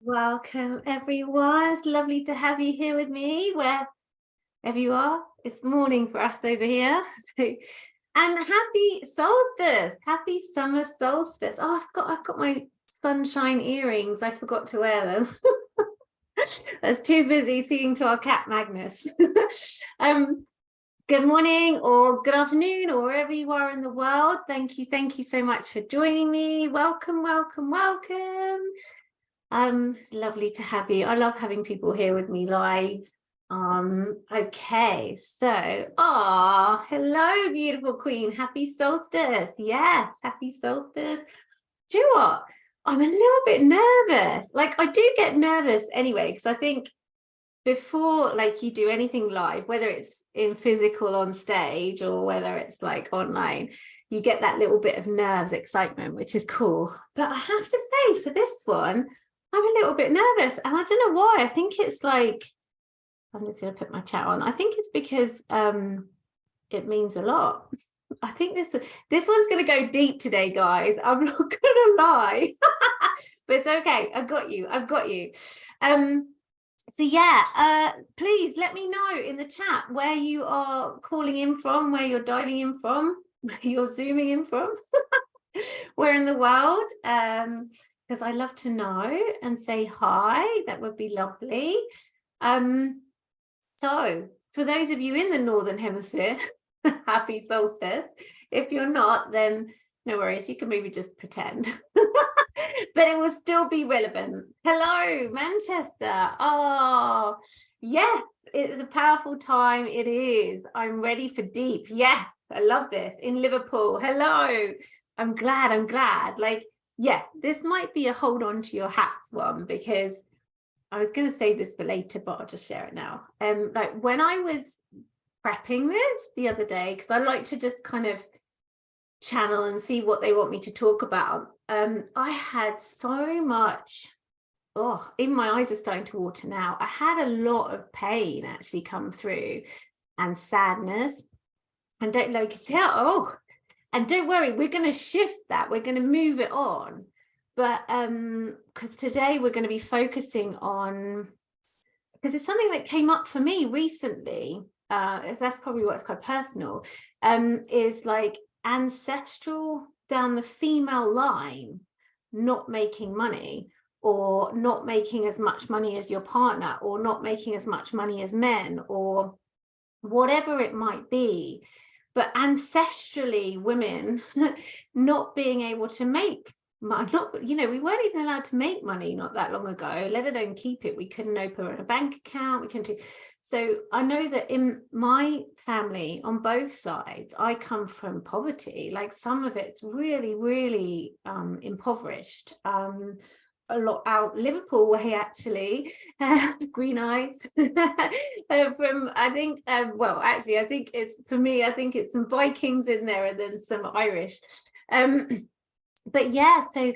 Welcome, everyone. It's lovely to have you here with me, wherever you are. It's morning for us over here. And happy solstice, happy summer solstice. Oh, I've got my sunshine earrings. I forgot to wear them. I was too busy seeing to our cat Magnus. Good morning or good afternoon or wherever you are in the world. Thank you so much for joining me. Welcome. It's lovely to have you. I love having people here with me live. Okay, so hello, beautiful queen. Happy solstice. Yes, happy solstice. Do you know what? I'm a little bit nervous. Like, I do get nervous anyway, because I think before you do anything live, whether it's in physical on stage or whether it's like online, you get that little bit of nerves, excitement, which is cool. But I have to say, for this one, I'm a little bit nervous, and I don't know why. I think it's like, I'm just going to put my chat on. I think it's because it means a lot. I think this one's going to go deep today, guys. I'm not going to lie. But it's okay. I've got you. So yeah, please let me know in the chat where you are calling in from, where you're dialing in from, where you're zooming in from, where in the world, because I love to know and say hi. That would be lovely. So for those of you in the Northern Hemisphere, happy solstice. If you're not, then no worries, you can maybe just pretend. But it will still be relevant. Hello, Manchester. Oh, yes, it's a powerful time. It is. I'm ready for deep. Yes, I love this. In Liverpool. Hello. I'm glad. Like, yeah, this might be a hold on to your hats one, because I was going to say this for later, but I'll just share it now. Like, when I was prepping this the other day, because I like to just kind of channel and see what they want me to talk about, I had so much, even my eyes are starting to water now. I had a lot of pain actually come through, and sadness, and don't and don't worry, we're going to shift that, we're going to move it on. But because today we're going to be focusing on, because it's something that came up for me recently, that's probably what's quite personal, is like ancestral down the female line not making money, or not making as much money as your partner, or not making as much money as men, or whatever it might be. But ancestrally, women not being able to make money, we weren't even allowed to make money not that long ago, let alone keep it. We couldn't open a bank account, we couldn't do. So I know that in my family, on both sides, I come from poverty. Like, some of it's really impoverished. A lot out Liverpool way, actually. Green eyes. From, I think, I think it's, for me, I think it's some Vikings in there and then some Irish. But yeah, so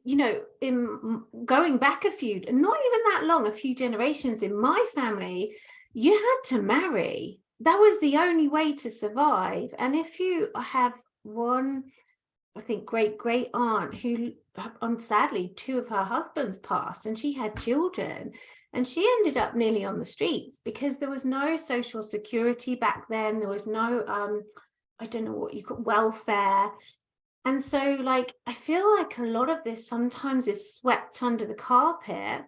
in going back not even that long, a few generations in my family, you had to marry. That was the only way to survive. And if you have one, I think, great aunt who, sadly, two of her husbands passed, and she had children, and she ended up nearly on the streets, because there was no social security back then. There was no, I don't know what you call welfare. And so, like, I feel like a lot of this sometimes is swept under the carpet.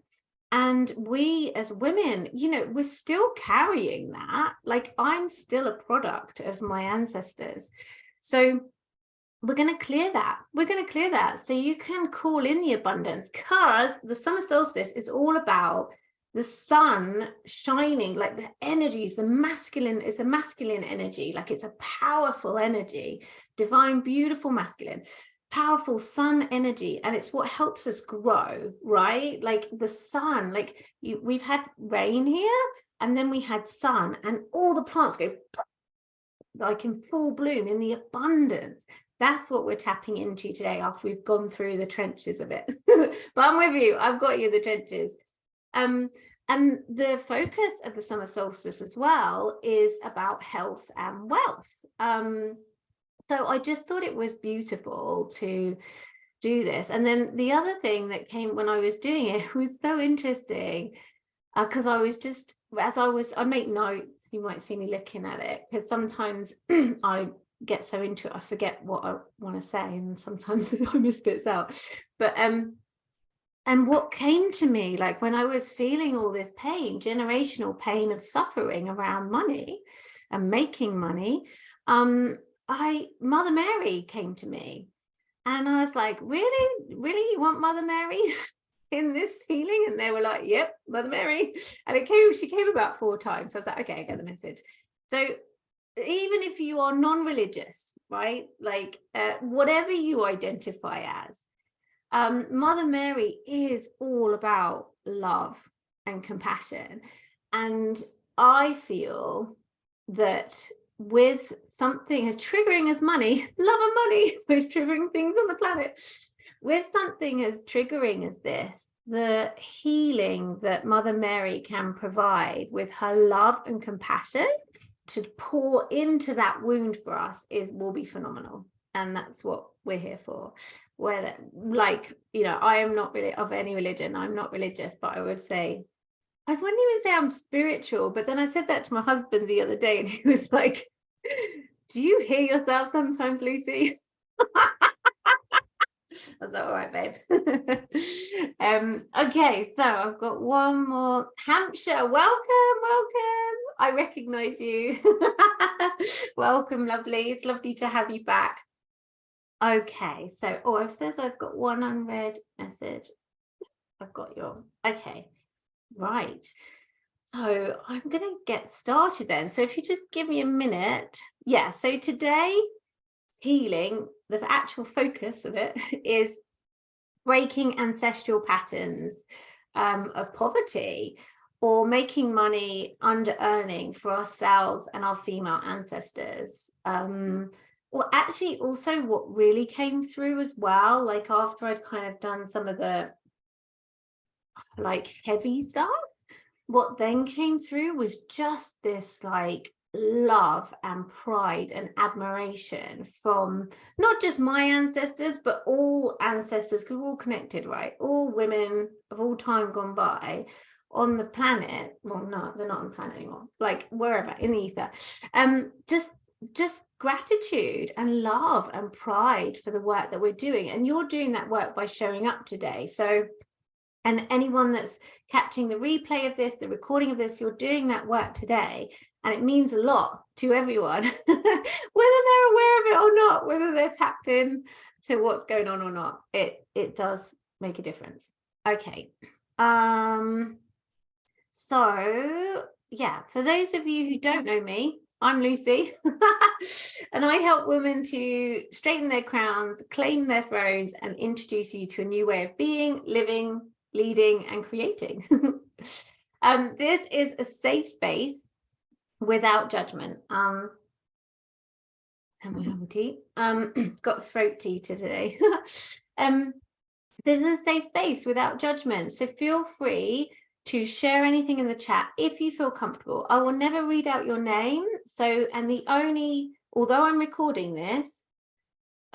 And we as women, we're still carrying that. Like, I'm still a product of my ancestors. So we're going to clear that. So you can call in the abundance, because the summer solstice is all about the sun shining, like the energy is it's a masculine energy, like it's a powerful energy, divine, beautiful, masculine, powerful sun energy. And it's what helps us grow, right? Like the sun, we've had rain here, and then we had sun, and all the plants go like in full bloom in the abundance. That's what we're tapping into today, after we've gone through the trenches of it. But I'm with you. I've got you, the trenches. And the focus of the summer solstice as well is about health and wealth. So I just thought it was beautiful to do this. And then the other thing that came when I was doing it was so interesting, because I was just, I make notes, you might see me looking at it, because sometimes I get so into it I forget what I want to say, and sometimes I miss bits out. But and what came to me, like when I was feeling all this pain, generational pain of suffering around money and making money, Mother Mary came to me, and I was like, really, you want Mother Mary in this healing? And they were like, yep, Mother Mary. And she came about 4 times. So I was like, okay, I get the message. So even if you are non-religious, right, like whatever you identify as, Mother Mary is all about love and compassion. And I feel that with something as triggering as money, love and money, most triggering things on the planet, with something as triggering as this, the healing that Mother Mary can provide with her love and compassion to pour into that wound for us will be phenomenal. And that's what we're here for. Where, like, you know, I am not really of any religion, I'm not religious, but I would say, I wouldn't even say I'm spiritual. But then I said that to my husband the other day, and he was like, do you hear yourself sometimes, Lucy? I was like, all right, babe. Okay, so I've got one more. Hampshire, welcome. I recognize you. Welcome, lovely. It's lovely to have you back. Okay, so it says I've got one unread message. I've got your, okay, right. So I'm going to get started then. So if you just give me a minute. Yeah, so today, healing, the actual focus of it is breaking ancestral patterns of poverty, or making money under earning for ourselves and our female ancestors. Well, actually, also what really came through as well, like after I'd kind of done some of the like heavy stuff, what then came through was just this like love and pride and admiration from not just my ancestors, but all ancestors, because we're all connected, right? All women of all time gone by on the planet. Well, no, they're not on the planet anymore, like wherever in the ether. Just gratitude and love and pride for the work that we're doing. And you're doing that work by showing up today. So, and anyone that's catching the replay of this, the recording of this, you're doing that work today. And it means a lot to everyone, whether they're aware of it or not, whether they're tapped in to what's going on or not. It does make a difference. Okay. So yeah, for those of you who don't know me, I'm Lucy, and I help women to straighten their crowns, claim their thrones, and introduce you to a new way of being, living, leading, and creating. This is a safe space without judgment. And we have a tea. Got throat tea today. This is a safe space without judgment. So feel free to share anything in the chat if you feel comfortable. I will never read out your name. So, and although I'm recording this,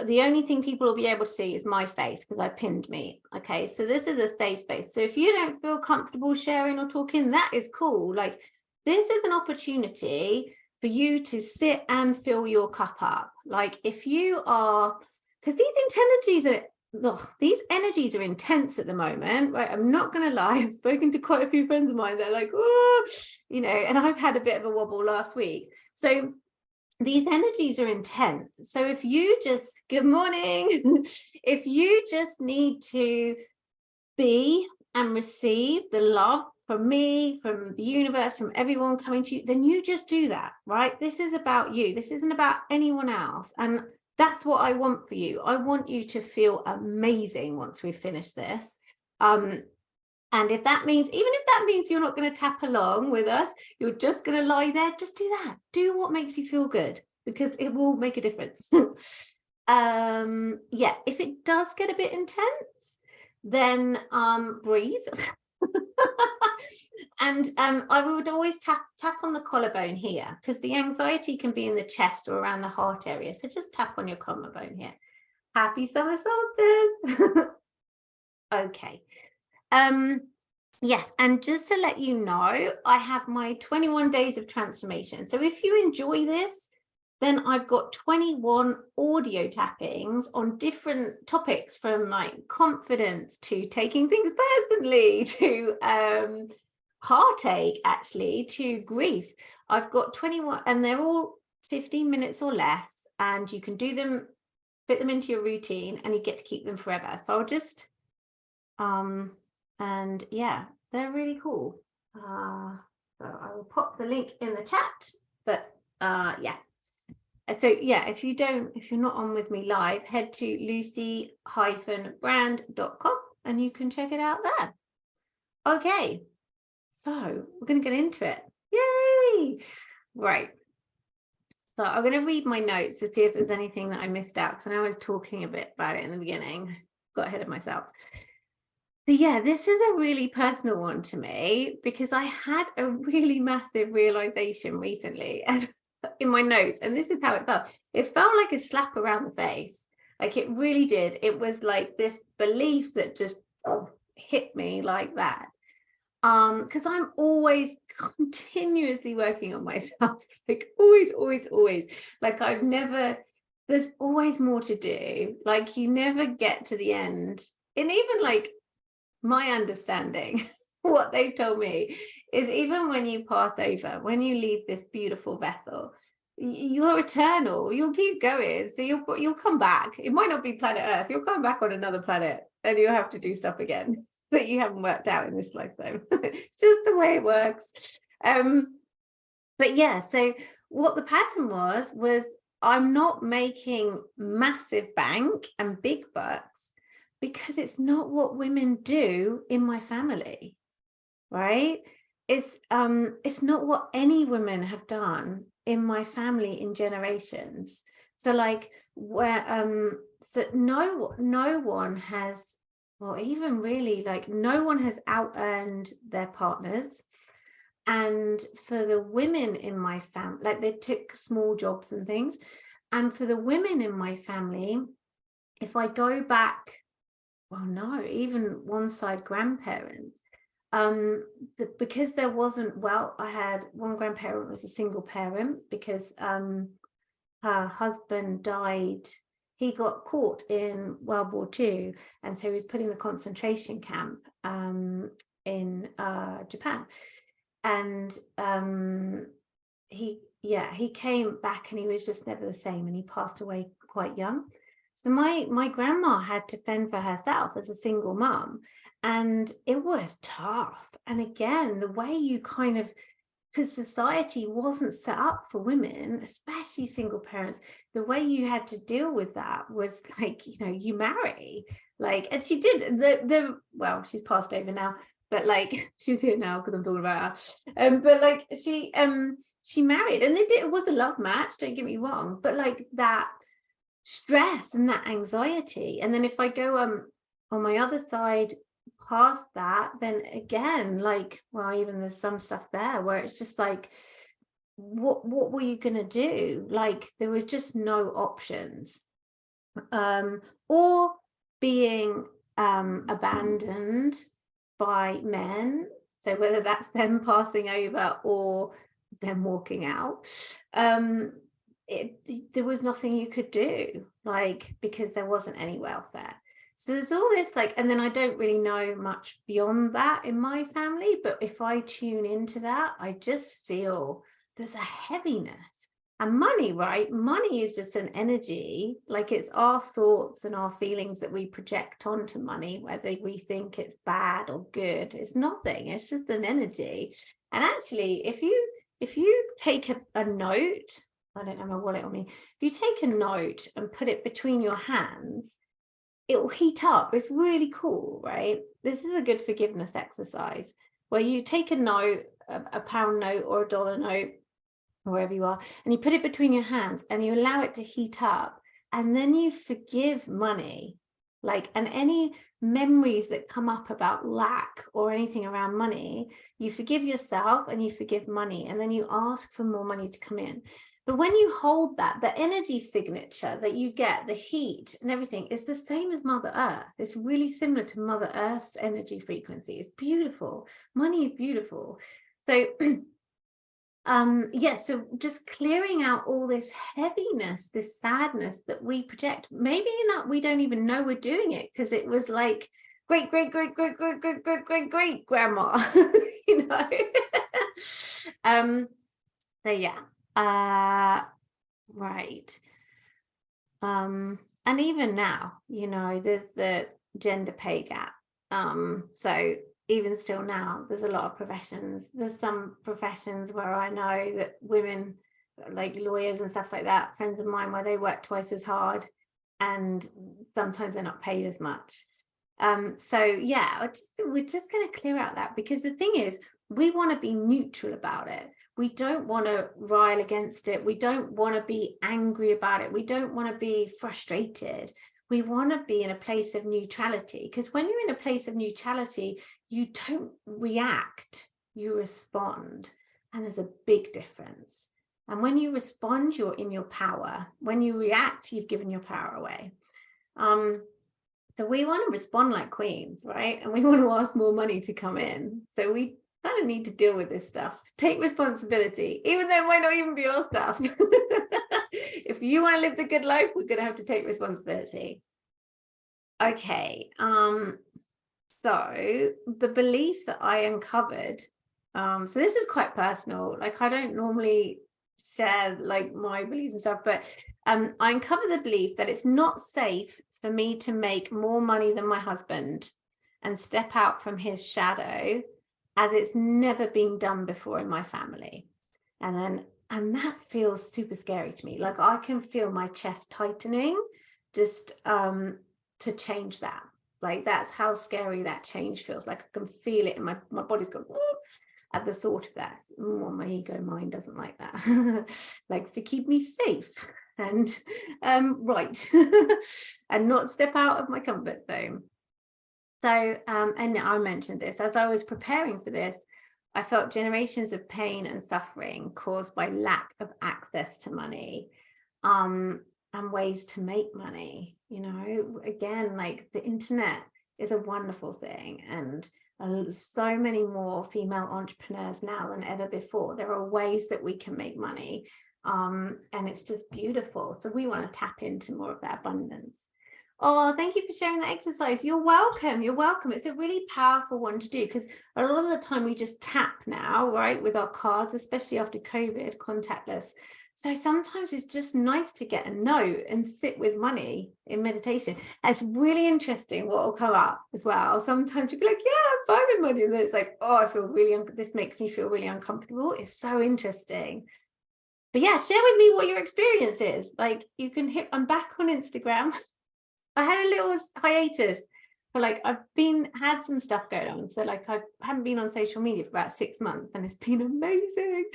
the only thing people will be able to see is my face because I pinned me. Okay, so this is a safe space. So if you don't feel comfortable sharing or talking, that is cool. Like, this is an opportunity for you to sit and fill your cup up. Like, if you are, because these energies are intense at the moment, right? I'm not going to lie. I've spoken to quite a few friends of mine. They're like, oh, you know, and I've had a bit of a wobble last week. So these energies are intense. So if you just, good morning, if you just need to be and receive the love from me, from the universe, from everyone coming to you, then you just do that, right? This is about you. This isn't about anyone else. And that's what I want for you. I want you to feel amazing once we finish this. And if that means, even if that means you're not going to tap along with us, you're just going to lie there, just do that. Do what makes you feel good, because it will make a difference. Yeah, if it does get a bit intense, then breathe. And I would always tap on the collarbone here, because the anxiety can be in the chest or around the heart area. So just tap on your collarbone here. Happy summer solstice. Okay. Yes, and just to let you know, I have my 21 days of transformation. So if you enjoy this, then I've got 21 audio tappings on different topics, from like confidence to taking things personally to heartache, actually, to grief. I've got 21, and they're all 15 minutes or less, and you can do them, fit them into your routine, and you get to keep them forever. So I'll just and yeah, they're really cool. So I will pop the link in the chat, but yeah. So yeah, if you're not on with me live, head to lucy-brand.com and you can check it out there. Okay, so we're going to get into it. Yay! Right. So I'm going to read my notes to see if there's anything that I missed out, because I know I was talking a bit about it in the beginning. Got ahead of myself. But yeah, this is a really personal one to me, because I had a really massive realization recently and in my notes, and this is how it felt. It felt like a slap around the face. Like, it really did. It was like this belief that just hit me like that. Because I'm always continuously working on myself, like always. Like, there's always more to do. Like, you never get to the end. And even like my understanding, what they've told me is, even when you pass over, when you leave this beautiful vessel, you're eternal. You'll keep going. So you'll come back. It might not be planet Earth. You'll come back on another planet, and you'll have to do stuff again that you haven't worked out in this lifetime. Just the way it works. But yeah, so what the pattern was I'm not making massive bank and big bucks, because it's not what women do in my family, right? It's not what any women have done in my family in generations. So like, where so no one has, or even really, like, no one has out-earned their partners. And for the women in my family, like, they took small jobs and things. And for the women in my family, if I go back, well, no, even one side grandparents, because there wasn't, well, I had one grandparent was a single parent, because her husband died. He got caught in World War II, and so he was put in a concentration camp in Japan. And he came back, and he was just never the same, and he passed away quite young. So my grandma had to fend for herself as a single mom, and it was tough. And again, the way you kind of, because society wasn't set up for women, especially single parents, the way you had to deal with that was like, you marry, like, and she did well, she's passed over now, but like, she's here now because I'm talking about her. But like, she married, and it was a love match, don't get me wrong, but like, that stress and that anxiety. And then if I go on my other side past that, then again, like, well, even there's some stuff there where it's just like, what were you gonna do? Like, there was just no options. Or being abandoned by men, so whether that's them passing over or them walking out, there was nothing you could do, like, because there wasn't any welfare. So there's all this, like, and then I don't really know much beyond that in my family, but if I tune into that, I just feel there's a heaviness. And money, right? Money is just an energy. Like, it's our thoughts and our feelings that we project onto money, whether we think it's bad or good. It's nothing. It's just an energy. And actually, if you take a note, I don't have my wallet on me. If you take a note and put it between your hands, it will heat up. It's really cool, right? This is a good forgiveness exercise, where you take a note, a pound note or a dollar note, wherever you are, and you put it between your hands and you allow it to heat up, and then you forgive money, like, and any memories that come up about lack or anything around money, you forgive yourself and you forgive money, and then you ask for more money to come in. But when you hold that, the energy signature that you get, the heat and everything is the same as Mother Earth. It's really similar to Mother Earth's energy frequency. It's beautiful. Money is beautiful. So yeah, so just clearing out all this heaviness, this sadness that we project. Maybe not, we don't even know we're doing it because it was like great grandma, you know. So yeah, right. And even now, you know, there's the gender pay gap. So even still now, there's a lot of professions. There's some professions where I know that women, like lawyers and stuff like that, friends of mine, where they work twice as hard and sometimes they're not paid as much. So yeah, we're just going to clear out that, because the thing is, we want to be neutral about it. We don't want to rile against it. We don't want to be angry about it. We don't want to be frustrated. We want to be in a place of neutrality, because when you're in a place of neutrality, you don't react, you respond. And there's a big difference. And when you respond, you're in your power. When you react, you've given your power away. So we want to respond like queens, right? And we want to ask more money to come in. So we kind of need to deal with this stuff. Take responsibility, even though it might not even be your stuff. If you want to live the good life, we're going to have to take responsibility. Okay. So the belief that I uncovered, so this is quite personal. Like, I don't normally share like my beliefs and stuff, but I uncovered the belief that it's not safe for me to make more money than my husband and step out from his shadow, as it's never been done before in my family. And that feels super scary to me. Like, I can feel my chest tightening just to change that. Like, that's how scary that change feels. Like, I can feel it in my body's going, whoops, at the thought of that. Well, my ego mind doesn't like that. Likes to keep me safe and right and not step out of my comfort zone. So and I mentioned this as I was preparing for this. I felt generations of pain and suffering caused by lack of access to money, and ways to make money. You know, again, like, the internet is a wonderful thing, and so many more female entrepreneurs now than ever before. There are ways that we can make money, and it's just beautiful. So we want to tap into more of that abundance. Oh, thank you for sharing that exercise. You're welcome. You're welcome. It's a really powerful one to do, because a lot of the time we just tap now, right, with our cards, especially after COVID, contactless. So sometimes it's just nice to get a note and sit with money in meditation. And it's really interesting what will come up as well. Sometimes you'll be like, yeah, I'm fine with money. And then it's like, oh, I feel really, this makes me feel really uncomfortable. It's so interesting. But yeah, share with me what your experience is. Like, you can I'm back on Instagram. I had a little hiatus for, like, I've had some stuff going on. So like, I haven't been on social media for about 6 months, and it's been amazing.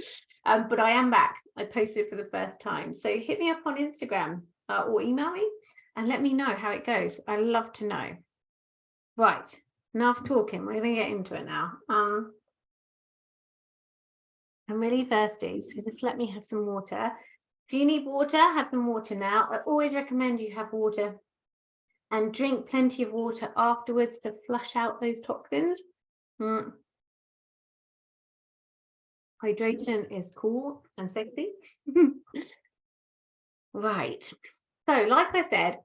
But I am back. I posted for the first time. So hit me up on Instagram or email me and let me know how it goes. I love to know. Right, enough talking. We're going to get into it now. I'm really thirsty, so just let me have some water. If you need water, have some water now. I always recommend you have water, and drink plenty of water afterwards to flush out those toxins. Hydration is cool and sexy. Right. So like I said,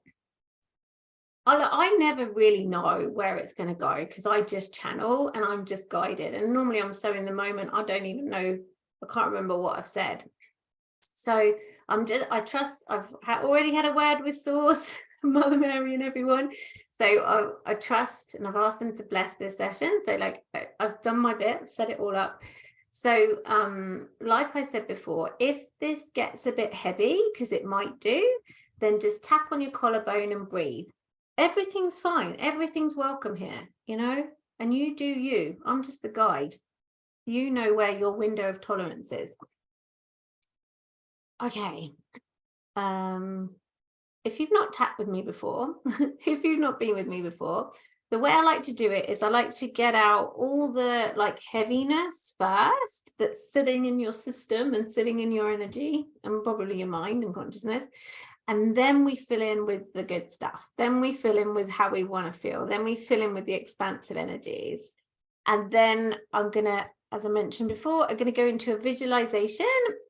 I never really know where it's going to go, because I just channel and I'm just guided. And normally I'm so in the moment, I don't even know, I can't remember what I've said. So I trust. I've already had a word with Source, Mother Mary and everyone. So I trust, and I've asked them to bless this session. So like, I've done my bit, set it all up. So like I said before, if this gets a bit heavy, because it might do, then just tap on your collarbone and breathe. Everything's fine. Everything's welcome here, you know, and you do you. I'm just the guide. You know where your window of tolerance is. Okay. If you've not tapped with me before, if you've not been with me before, the way I like to do it is I like to get out all the like heaviness first that's sitting in your system and sitting in your energy and probably your mind and consciousness. And then we fill in with the good stuff. Then we fill in with how we want to feel. Then we fill in with the expansive energies. And then I'm going to, as I mentioned before, I'm going to go into a visualization.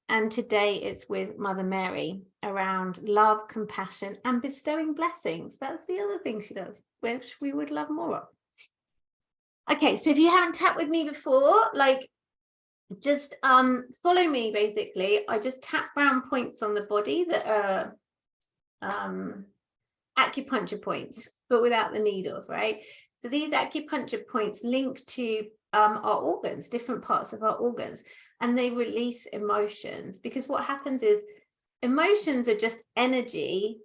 And today it's with Mother Mary around love, compassion, and bestowing blessings. That's the other thing she does, which we would love more of. Okay, so if you haven't tapped with me before, like, just follow me basically. I just tap round points on the body that are acupuncture points, but without the needles, right? So these acupuncture points link to our organs, different parts of our organs, and they release emotions, because what happens is emotions are just energy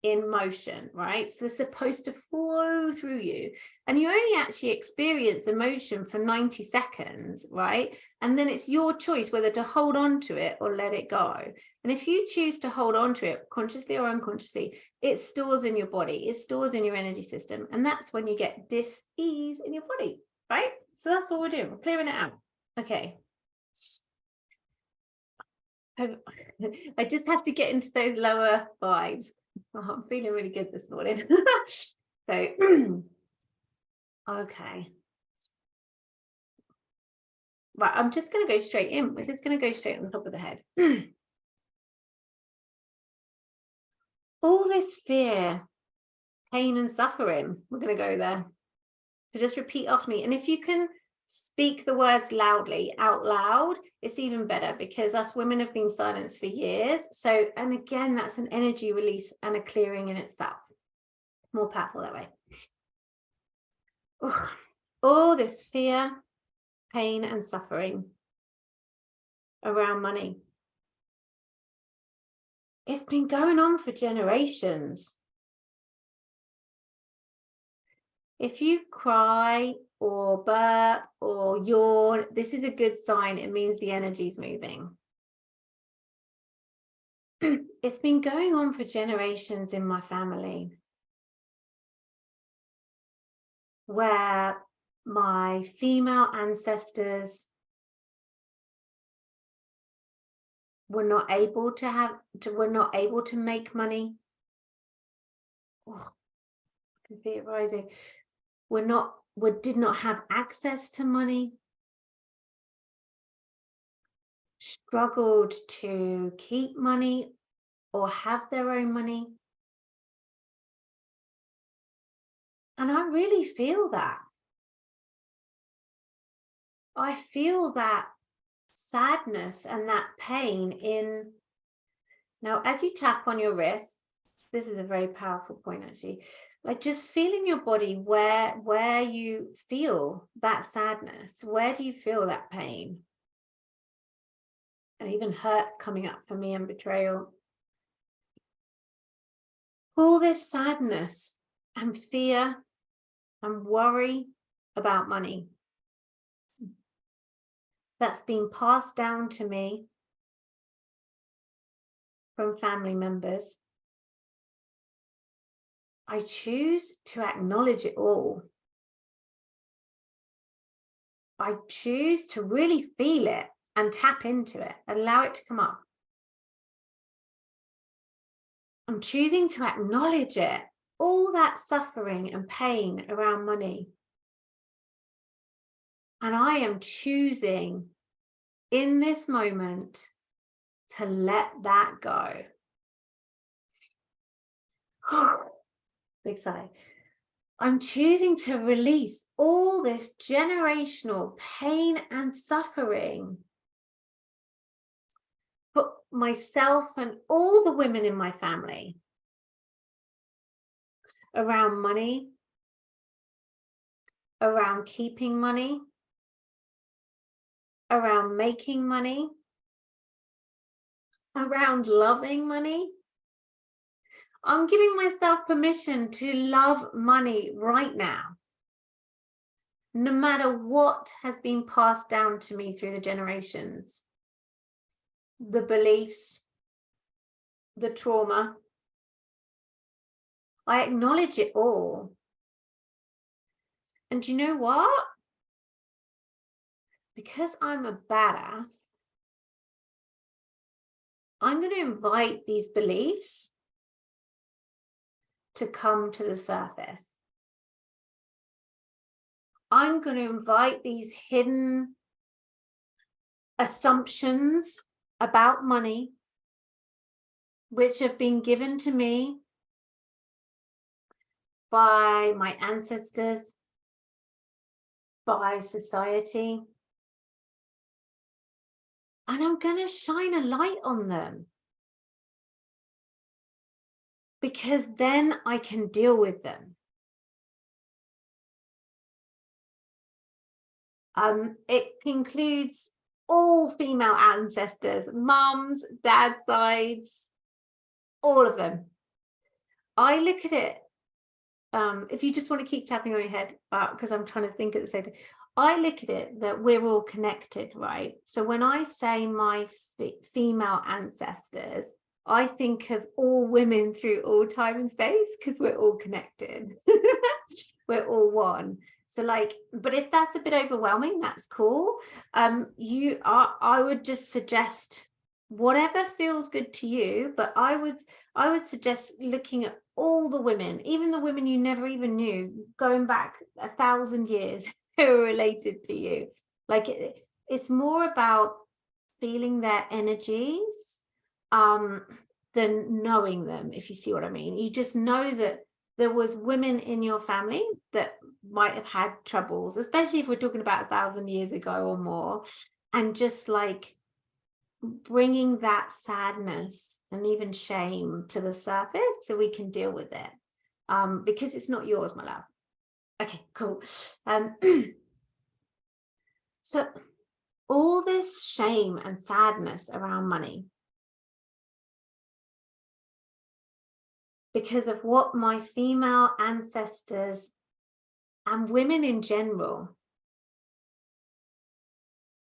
in motion, right? So they're supposed to flow through you, and you only actually experience emotion for 90 seconds, right? And then it's your choice whether to hold on to it or let it go. And if you choose to hold on to it consciously or unconsciously, it stores in your body, it stores in your energy system, and that's when you get dis-ease in your body, right? So that's what we're doing, we're clearing it out. Okay, I just have to get into those lower vibes. Oh, I'm feeling really good this morning. So, okay. Right, I'm just going to go straight in. We're just going to go straight on the top of the head. All this fear, pain, and suffering, we're going to go there. So just repeat after me. And if you can speak the words loudly out loud, it's even better, because us women have been silenced for years. So, and again, that's an energy release and a clearing in itself. It's more powerful that way. All this fear, pain, and suffering around money. It's been going on for generations. If you cry or burp or yawn, this is a good sign. It means the energy's moving. It's been going on for generations in my family, where my female ancestors were not able to make money. Oh, I can feel it rising. Did not have access to money, struggled to keep money or have their own money. And I really feel that. I feel that sadness and that pain in. Now, as you tap on your wrists, this is a very powerful point actually, like just feeling your body where you feel that sadness. Where do you feel that pain? And even hurt's coming up for me, and betrayal. All this sadness and fear and worry about money that's been passed down to me from family members. I choose to acknowledge it all. I choose to really feel it and tap into it, allow it to come up. I'm choosing to acknowledge it, all that suffering and pain around money. And I am choosing in this moment to let that go. Big sigh. I'm choosing to release all this generational pain and suffering for myself and all the women in my family around money, around keeping money, around making money, around loving money. I'm giving myself permission to love money right now, no matter what has been passed down to me through the generations, the beliefs, the trauma. I acknowledge it all. And do you know what? Because I'm a badass, I'm going to invite these beliefs to come to the surface. I'm going to invite these hidden assumptions about money, which have been given to me by my ancestors, by society. And I'm going to shine a light on them. Because then I can deal with them. It includes all female ancestors, mums, dad's sides, all of them. I look at it, if you just want to keep tapping on your head, because I'm trying to think at the same time, I look at it that we're all connected, right? So when I say my female ancestors, I think of all women through all time and space, because we're all connected. We're all one. So like, but if that's a bit overwhelming, that's cool. I would just suggest whatever feels good to you, but I would suggest looking at all the women, even the women you never even knew, going back 1,000 years, who are related to you. Like it's more about feeling their energies than knowing them, if you see what I mean. You just know that there was women in your family that might have had troubles, especially if we're talking about 1,000 years ago or more, and just like bringing that sadness and even shame to the surface so we can deal with it, because it's not yours, my love. Okay, cool. So all this shame and sadness around money, because of what my female ancestors and women in general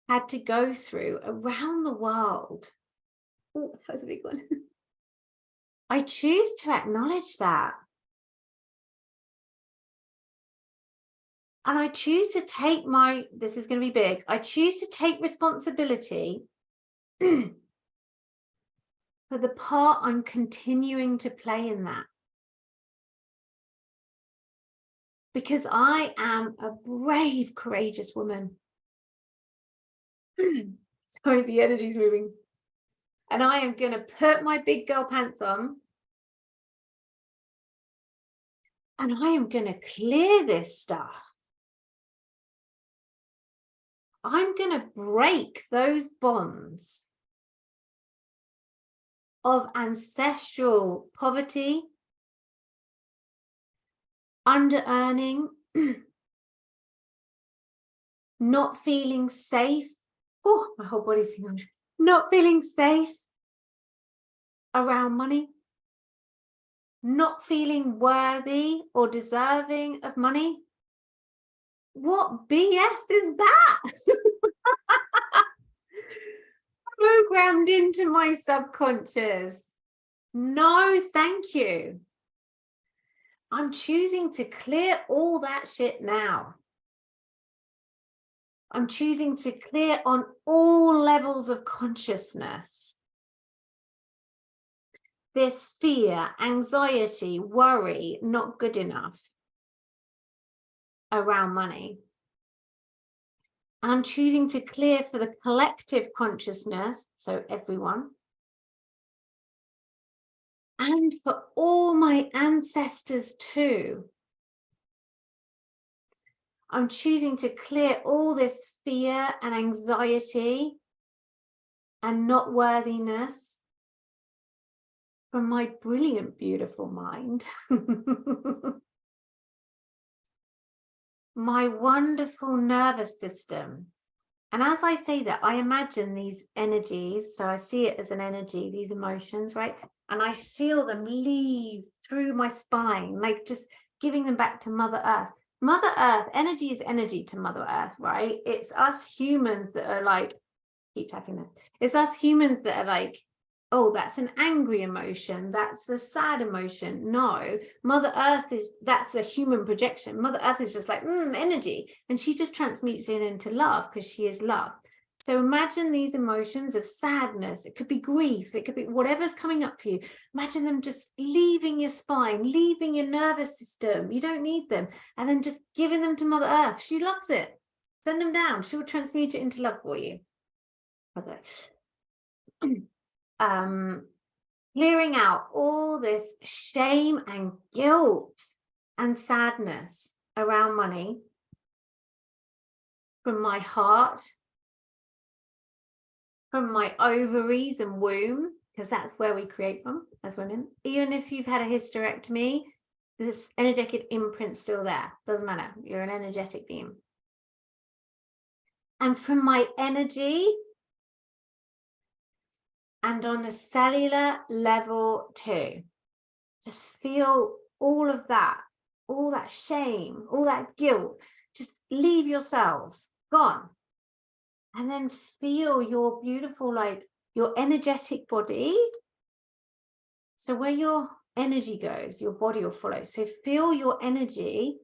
had to go through around the world. Oh, that was a big one. I choose to acknowledge that. And I choose to take this is going to be big, I choose to take responsibility for the part I'm continuing to play in that. Because I am a brave, courageous woman. Sorry, the energy's moving. And I am going to put my big girl pants on. And I am going to clear this stuff. I'm going to break those bonds of ancestral poverty, under-earning, not feeling safe. Oh, my whole body's feeling not feeling safe around money, not feeling worthy or deserving of money. What BS is that? Programmed into my subconscious. No, thank you. I'm choosing to clear all that shit now. I'm choosing to clear on all levels of consciousness. This fear, anxiety, worry, not good enough around money. And I'm choosing to clear for the collective consciousness, so everyone, and for all my ancestors too. I'm choosing to clear all this fear and anxiety and not worthiness from my brilliant, beautiful mind. My wonderful nervous system. And as I say that, I imagine these energies, so I see it as an energy, these emotions, right? And I feel them leave through my spine, like just giving them back to Mother Earth. Mother Earth, energy is energy to Mother Earth, right? It's us humans that are like, keep tapping them. It's us humans that are like, oh, that's an angry emotion, that's a sad emotion. No, Mother Earth that's a human projection. Mother Earth is just like energy, and she just transmutes it into love because she is love. So imagine these emotions of sadness, it could be grief, it could be whatever's coming up for you. Imagine them just leaving your spine, leaving your nervous system. You don't need them. And then just giving them to Mother Earth. She loves it. Send them down. She will transmute it into love for you. Clearing out all this shame and guilt and sadness around money from my heart, from my ovaries and womb, because that's where we create from as women. Even if you've had a hysterectomy, this energetic imprint's still there. Doesn't matter. You're an energetic being. And from my energy, and on a cellular level too, just feel all of that, all that shame, all that guilt, just leave your cells, gone. And then feel your beautiful, like your energetic body. So where your energy goes, your body will follow. So feel your energy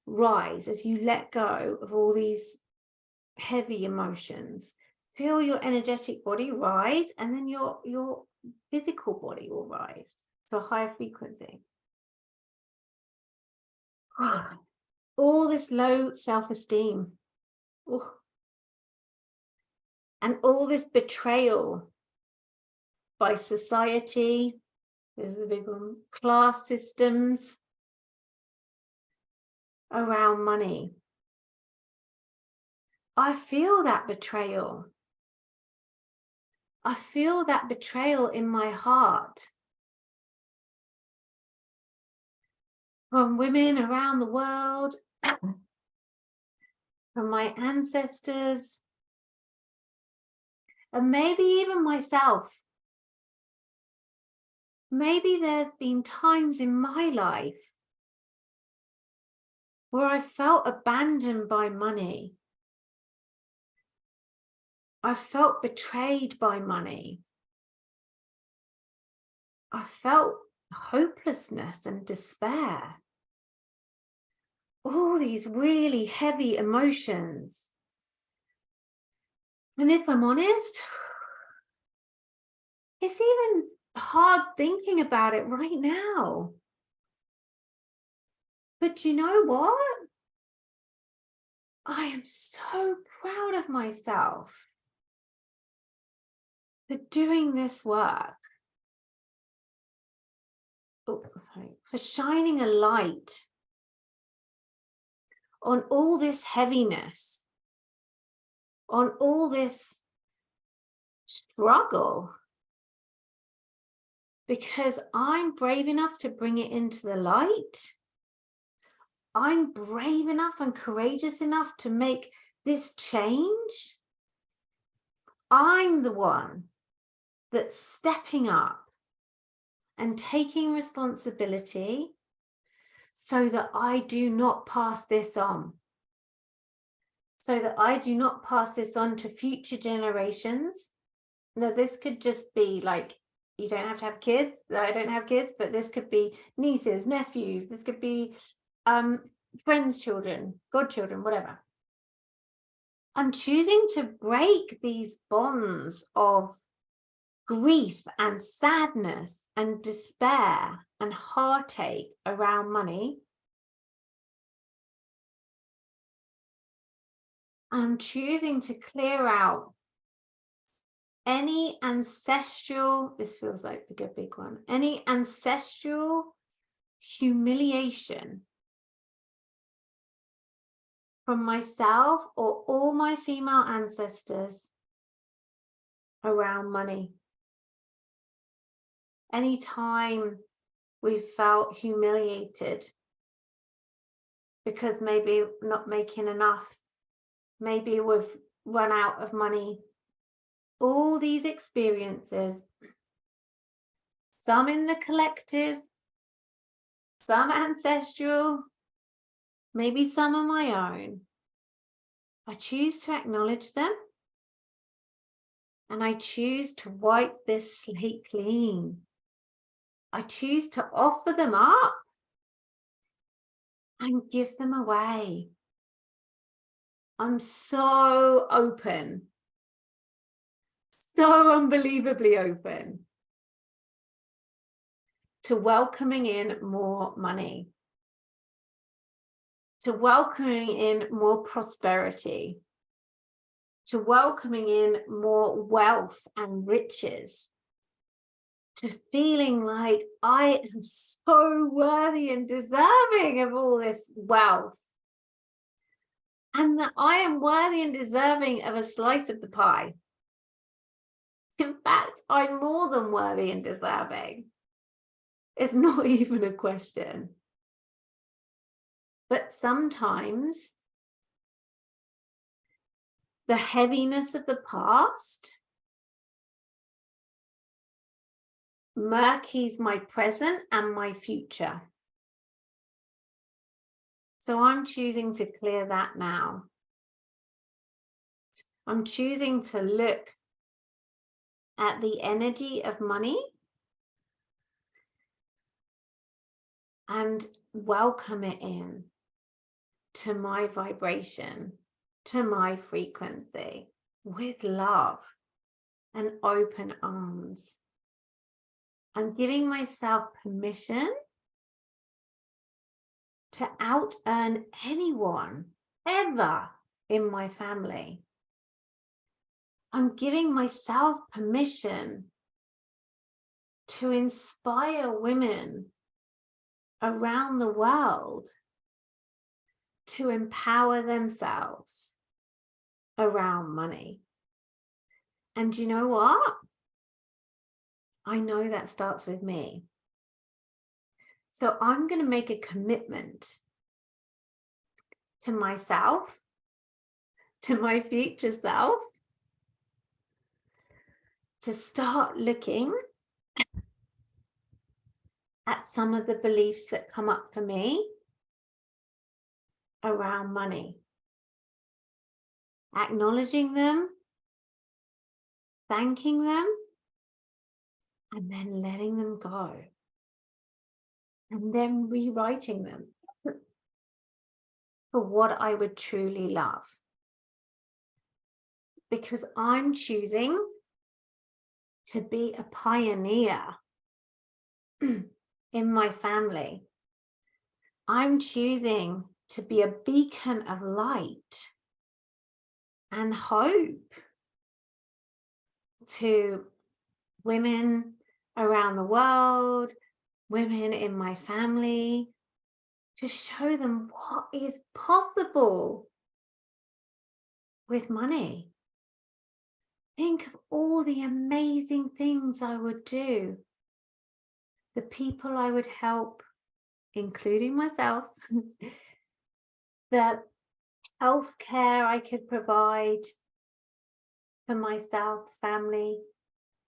rise as you let go of all these heavy emotions. Feel your energetic body rise, and then your physical body will rise to a higher frequency. All this low self-esteem. And all this betrayal by society, this is a big one, class systems around money. I feel that betrayal. I feel that betrayal in my heart from women around the world, from my ancestors, and maybe even myself. Maybe there's been times in my life where I felt abandoned by money. I felt betrayed by money. I felt hopelessness and despair. All these really heavy emotions. And if I'm honest, it's even hard thinking about it right now. But you know what? I am so proud of myself for doing this work. For shining a light on all this heaviness, on all this struggle, because I'm brave enough to bring it into the light. I'm brave enough and courageous enough to make this change. I'm the one that's stepping up and taking responsibility so that I do not pass this on. So that I do not pass this on to future generations. Now, this could just be like, you don't have to have kids. I don't have kids, but this could be nieces, nephews. This could be friends' children, godchildren, whatever. I'm choosing to break these bonds of grief and sadness and despair and heartache around money. I'm choosing to clear out any ancestral, this feels like a big one, any ancestral humiliation from myself or all my female ancestors around money. Anytime we've felt humiliated because maybe not making enough, maybe we've run out of money, all these experiences, some in the collective, some ancestral, maybe some of my own, I choose to acknowledge them And I choose to wipe this slate clean. I choose to offer them up and give them away. I'm so open, so unbelievably open to welcoming in more money, to welcoming in more prosperity, to welcoming in more wealth and riches, to feeling like I am so worthy and deserving of all this wealth, and that I am worthy and deserving of a slice of the pie. In fact, I'm more than worthy and deserving. It's not even a question. But sometimes the heaviness of the past murkies my present and my future. So I'm choosing to clear that now. I'm choosing to look at the energy of money and welcome it in to my vibration, to my frequency, with love and open arms. I'm giving myself permission to out-earn anyone ever in my family. I'm giving myself permission to inspire women around the world to empower themselves around money. And you know what? I know that starts with me. So I'm going to make a commitment to myself, to my future self, to start looking at some of the beliefs that come up for me around money, acknowledging them, thanking them, and then letting them go, and then rewriting them for what I would truly love. Because I'm choosing to be a pioneer in my family. I'm choosing to be a beacon of light and hope to women around the world, women in my family, to show them what is possible with money. Think of all the amazing things I would do, the people I would help, including myself, the healthcare I could provide for myself, family,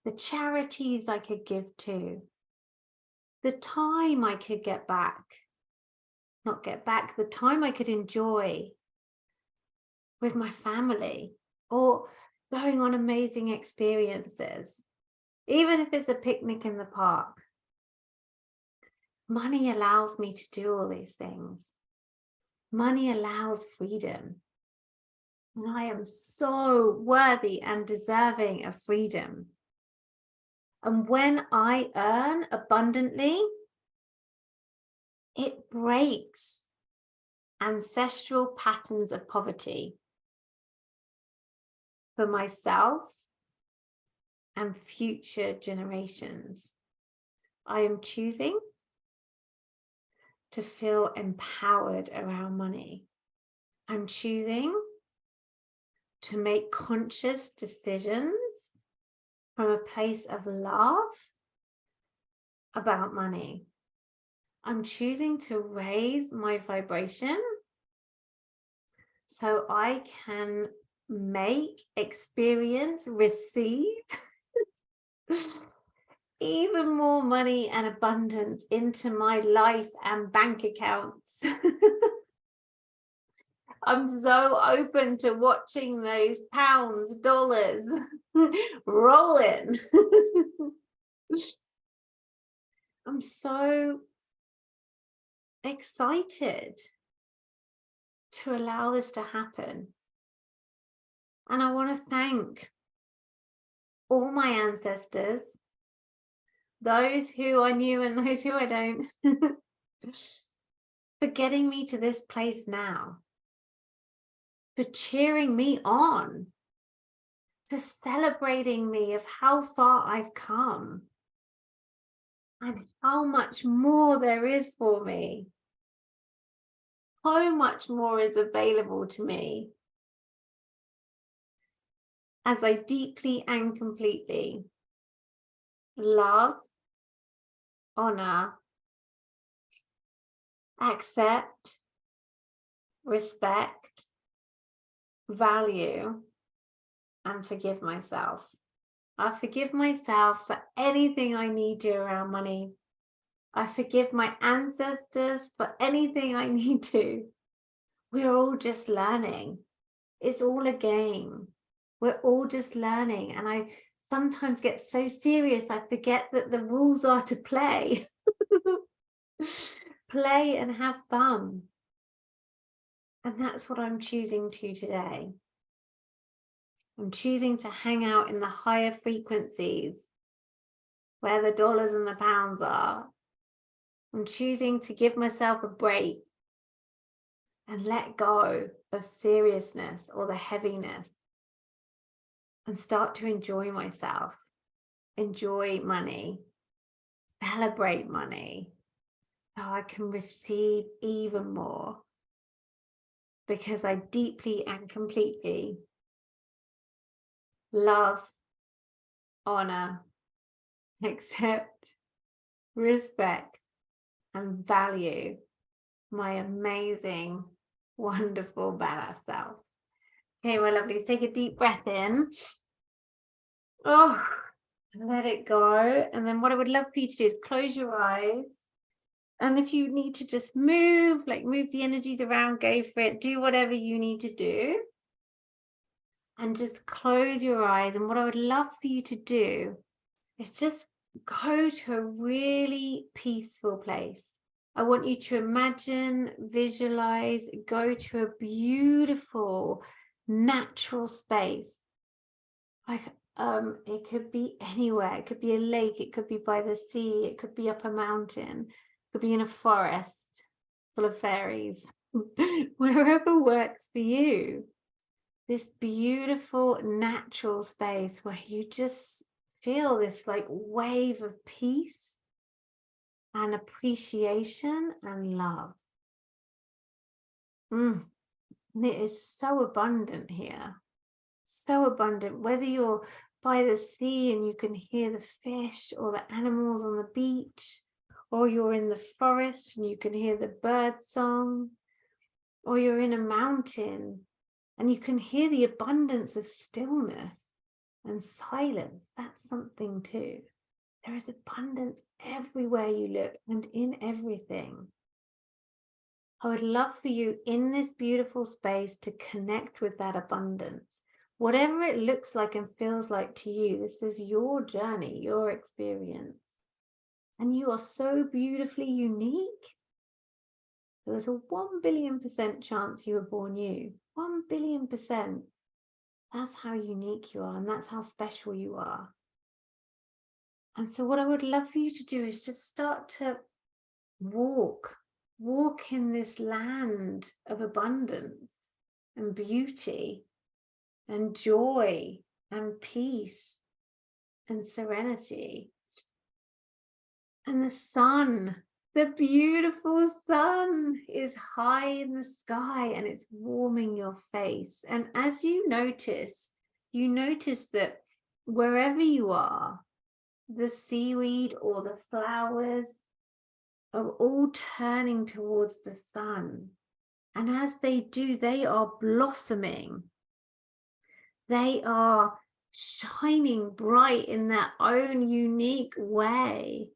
the charities I could give to, the time I could the time I could enjoy with my family, or going on amazing experiences, even if it's a picnic in the park. Money allows me to do all these things. Money allows freedom. And I am so worthy and deserving of freedom. And when I earn abundantly, it breaks ancestral patterns of poverty for myself and future generations. I am choosing to feel empowered around money. I'm choosing to make conscious decisions from a place of love about money. I'm choosing to raise my vibration so I can make, experience, receive even more money and abundance into my life and bank accounts. I'm so open to watching those pounds, dollars rolling. I'm so excited to allow this to happen. And I want to thank all my ancestors, those who I knew and those who I don't, for getting me to this place now, for cheering me on, for celebrating me of how far I've come and how much more there is for me. How much more is available to me as I deeply and completely love, honor, accept, respect, value, and forgive myself. I forgive myself for anything I need to around money. I forgive my ancestors for anything I need to. We're all just learning. It's all a game. We're all just learning. And I sometimes get so serious, I forget that the rules are to play. Play and have fun. And that's what I'm choosing to today. I'm choosing to hang out in the higher frequencies where the dollars and the pounds are. I'm choosing to give myself a break and let go of seriousness or the heaviness and start to enjoy myself, enjoy money, celebrate money, so I can receive even more because I deeply and completely love, honor, accept, respect, and value my amazing, wonderful, badass self. Okay, my lovelies, take a deep breath in. Oh, let it go. And then what I would love for you to do is close your eyes. And if you need to just move, like move the energies around, go for it. Do whatever you need to do. And just close your eyes. And what I would love for you to do is just go to a really peaceful place. I want you to imagine, visualize, go to a beautiful, natural space. Like it could be anywhere. It could be a lake. It could be by the sea. It could be up a mountain. It could be in a forest full of fairies. Wherever works for you. This beautiful natural space where you just feel this like wave of peace and appreciation and love. And it is so abundant here. So abundant, whether you're by the sea and you can hear the fish or the animals on the beach, or you're in the forest and you can hear the bird song, or you're in a mountain and you can hear the abundance of stillness and silence. That's something too. There is abundance everywhere you look and in everything. I would love for you in this beautiful space to connect with that abundance. Whatever it looks like and feels like to you, this is your journey, your experience. And you are so beautifully unique. There is a 1 billion% chance you were born you. 1 billion%. That's how unique you are, and that's how special you are. And so what I would love for you to do is just start to walk in this land of abundance and beauty and joy and peace and serenity. And the sun, the beautiful sun, is high in the sky and it's warming your face. And as you notice that wherever you are, the seaweed or the flowers are all turning towards the sun. And as they do, they are blossoming. They are shining bright in their own unique way,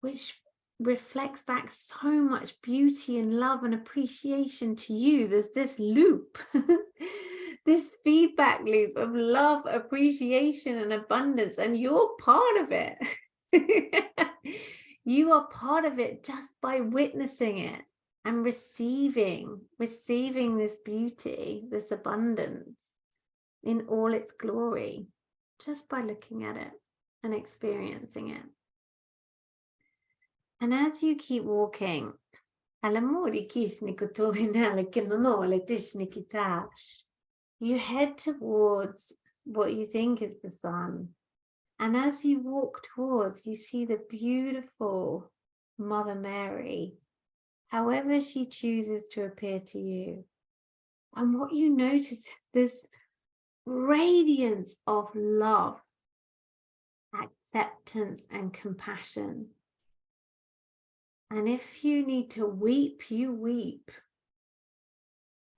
which reflects back so much beauty and love and appreciation to you. There's this loop, this feedback loop of love, appreciation, and abundance, and you're part of it. You are part of it just by witnessing it and receiving this beauty, this abundance in all its glory, just by looking at it and experiencing it. And as you keep walking, you head towards what you think is the sun. And as you walk towards, you see the beautiful Mother Mary, however she chooses to appear to you. And what you notice is this radiance of love, acceptance, and compassion. And if you need to weep, you weep.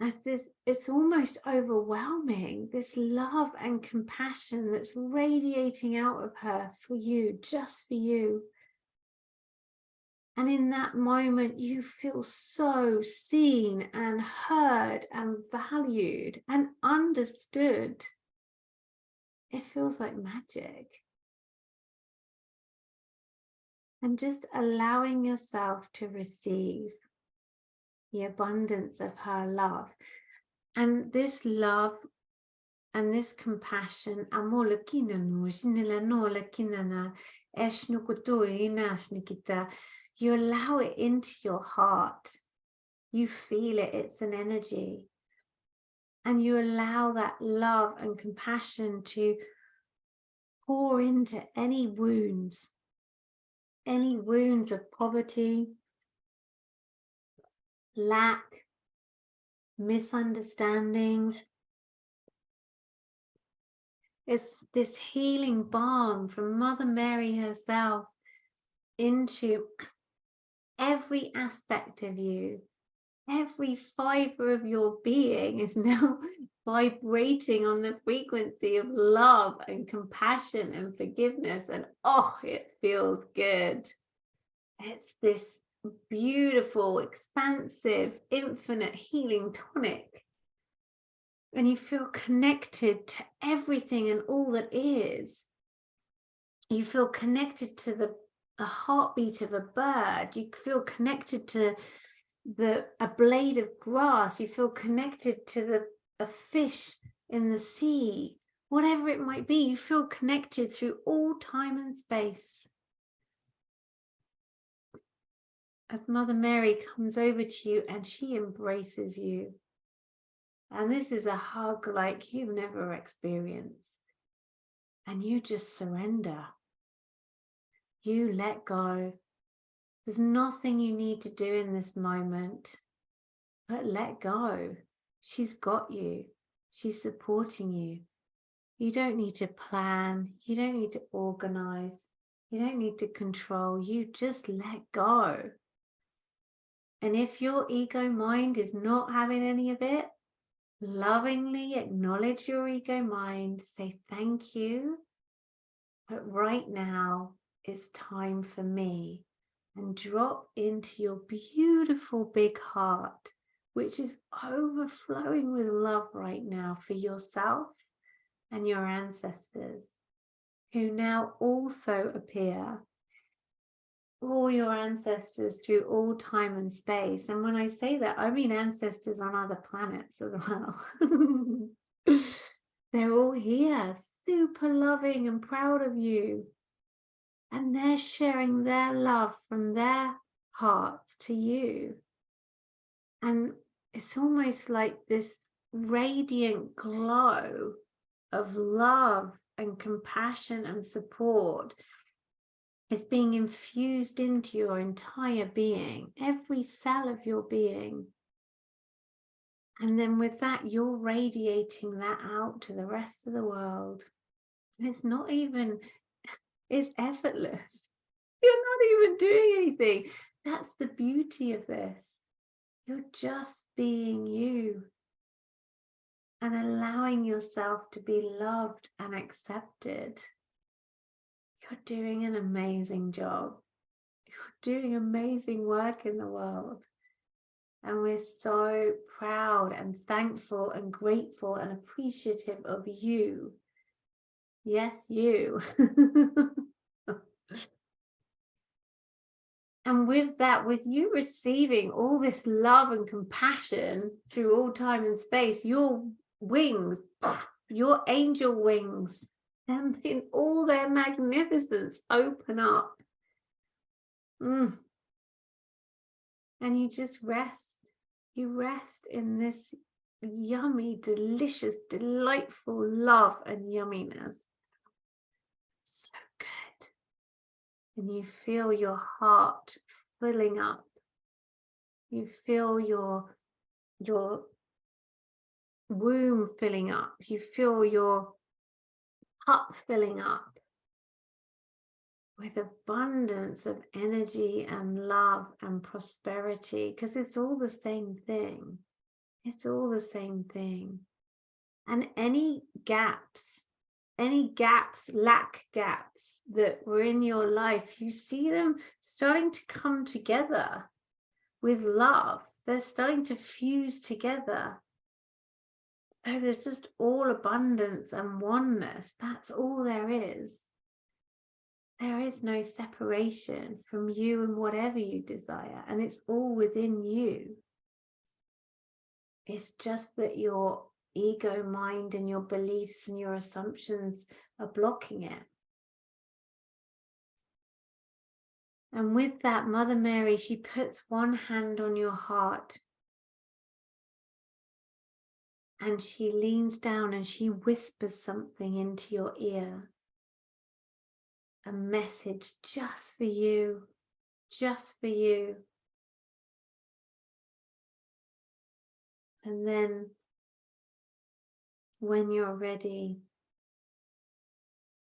As this, it's almost overwhelming, this love and compassion that's radiating out of her for you, just for you. And in that moment, you feel so seen and heard and valued and understood. It feels like magic. And just allowing yourself to receive the abundance of her love. And this love and this compassion, you allow it into your heart. You feel it, it's an energy. And you allow that love and compassion to pour into any wounds of poverty, lack, misunderstandings. It's this healing balm from Mother Mary herself into every aspect of you. Every fiber of your being is now vibrating on the frequency of love and compassion and forgiveness. And oh, it feels good. It's this beautiful, expansive, infinite healing tonic. And you feel connected to everything and all that is. You feel connected to the heartbeat of a bird. You feel connected to a blade of grass. You feel connected to a fish in the sea. Whatever it might be, you feel connected through all time and space. As Mother Mary comes over to you and she embraces you. And this is a hug like you've never experienced. And you just surrender. You let go. There's nothing you need to do in this moment, but let go. She's got you. She's supporting you. You don't need to plan. You don't need to organize. You don't need to control. You just let go. And if your ego mind is not having any of it, lovingly acknowledge your ego mind. Say thank you. But right now, it's time for me. And drop into your beautiful big heart, which is overflowing with love right now for yourself and your ancestors, who now also appear, all your ancestors through all time and space. And when I say that, I mean ancestors on other planets as well. They're all here, super loving and proud of you. And they're sharing their love from their hearts to you. And it's almost like this radiant glow of love and compassion and support is being infused into your entire being, every cell of your being. And then with that, you're radiating that out to the rest of the world. And it's not even... It's effortless. You're not even doing anything. That's the beauty of this. You're just being you and allowing yourself to be loved and accepted. You're doing an amazing job. You're doing amazing work in the world. And we're so proud and thankful and grateful and appreciative of you. Yes, you. And with that, with you receiving all this love and compassion through all time and space, your wings, your angel wings, and in all their magnificence, open up. And you just rest. You rest in this yummy, delicious, delightful love and yumminess. So good. And you feel your heart filling up. You feel your womb filling up. You feel your cup filling up with abundance of energy and love and prosperity, because it's all the same thing. It's all the same thing. And any gaps, lack gaps that were in your life, you see them starting to come together with love. They're starting to fuse together. So there's just all abundance and oneness. That's all there is. There is no separation from you and whatever you desire, and it's all within you. It's just that your ego mind and your beliefs and your assumptions are blocking it. And with that, Mother Mary, she puts one hand on your heart and she leans down and she whispers something into your ear. A message just for you, just for you. And then when you're ready,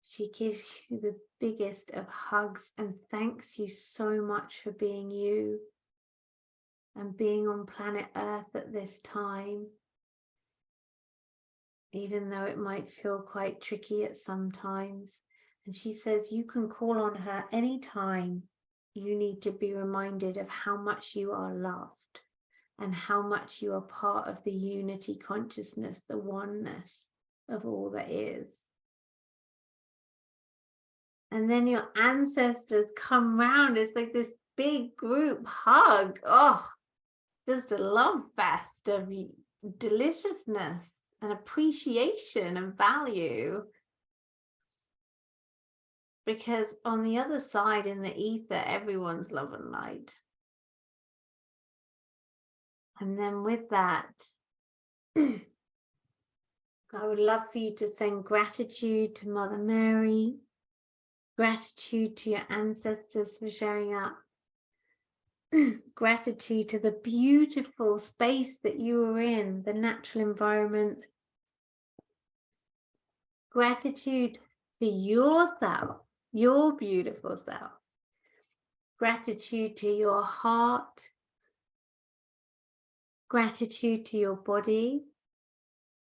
she gives you the biggest of hugs and thanks you so much for being you and being on planet Earth at this time, even though it might feel quite tricky at some times. And she says you can call on her anytime you need to be reminded of how much you are loved and how much you are part of the unity consciousness, the oneness of all that is. And then your ancestors come round. It's like this big group hug. Oh, just a love fest of deliciousness and appreciation and value. Because on the other side in the ether, everyone's love and light. And then with that, I would love for you to send gratitude to Mother Mary, gratitude to your ancestors for showing up, gratitude to the beautiful space that you were in, the natural environment, gratitude for yourself, your beautiful self, gratitude to your heart, gratitude to your body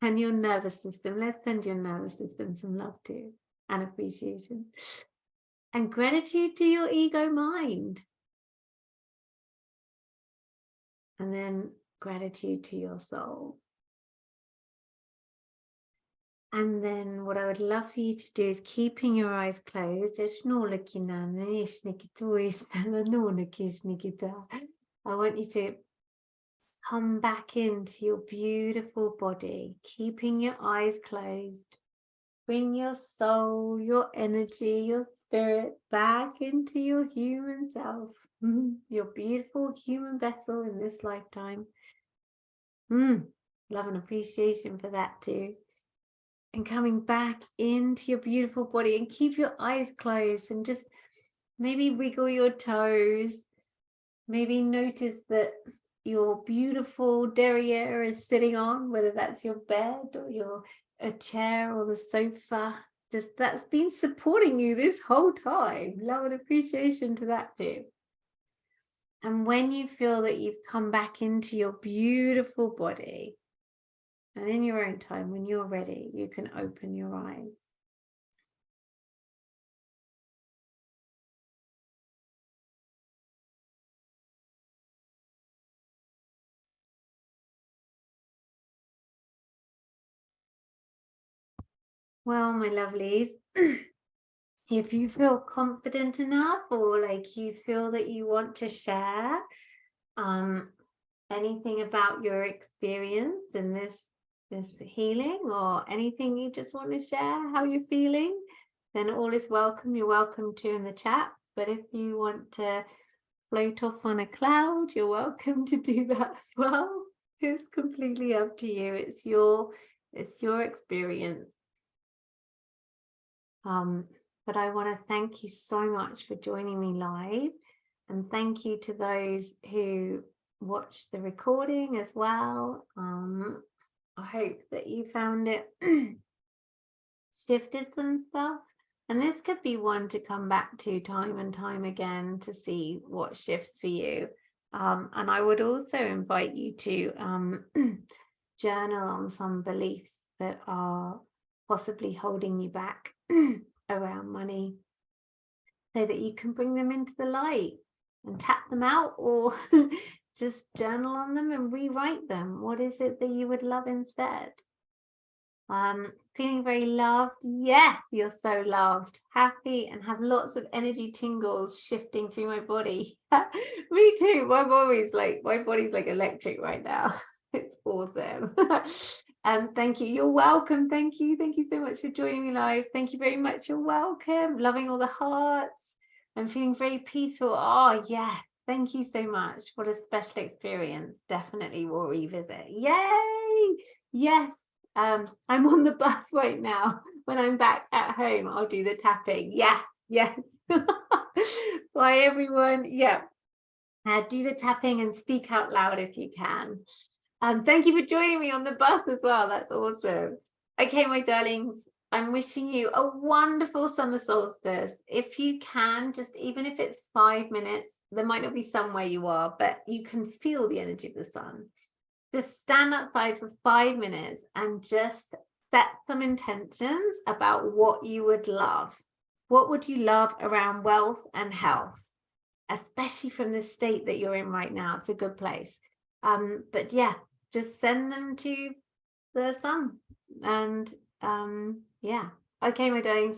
and your nervous system. Let's send your nervous system some love too and appreciation. And gratitude to your ego mind. And then gratitude to your soul. And then what I would love for you to do is keeping your eyes closed. I want you to come back into your beautiful body, keeping your eyes closed. Bring your soul, your energy, your spirit back into your human self, your beautiful human vessel in this lifetime. Love and appreciation for that too. And coming back into your beautiful body, and keep your eyes closed and just maybe wriggle your toes. Maybe notice that your beautiful derriere is sitting on, whether that's your bed or a chair or the sofa, just that's been supporting you this whole time. Love and appreciation to that too. And when you feel that you've come back into your beautiful body, and in your own time, when you're ready, you can open your eyes. Well, my lovelies, if you feel confident enough, or like you feel that you want to share anything about your experience in this healing, or anything you just want to share how you're feeling, then all is welcome. You're welcome to in the chat. But if you want to float off on a cloud, you're welcome to do that as well. It's completely up to you. It's your experience. But I want to thank you so much for joining me live, and thank you to those who watched the recording as well. I hope that you found it shifted some stuff, and this could be one to come back to time and time again to see what shifts for you. And I would also invite you to journal on some beliefs that are possibly holding you back around money, so that you can bring them into the light and tap them out, or just journal on them and rewrite them. What is it that you would love instead? Feeling very loved. Yes, you're so loved, happy, and have lots of energy tingles shifting through my body. Me too. My body's like electric right now. It's awesome. Thank you. You're welcome. Thank you so much for joining me live. Thank you very much. You're welcome. Loving all the hearts. I'm feeling very peaceful. Oh yeah, thank you so much. What a special experience. Definitely will revisit. Yay. Yes. I'm on the bus right now. When I'm back at home, I'll do the tapping. Yes. Bye everyone. Yeah, do the tapping and speak out loud if you can. Thank you for joining me on the bus as well. That's awesome. Okay, my darlings, I'm wishing you a wonderful summer solstice. If you can, just even if it's 5 minutes, there might not be sun where you are, but you can feel the energy of the sun. Just stand outside for 5 minutes and just set some intentions about what you would love. What would you love around wealth and health, especially from the state that you're in right now? It's a good place. But yeah, just send them to the sun. And yeah. Okay, my darlings,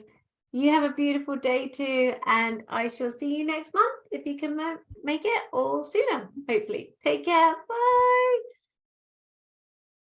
you have a beautiful day too, and I shall see you next month if you can make it, or sooner, hopefully. Take care. Bye.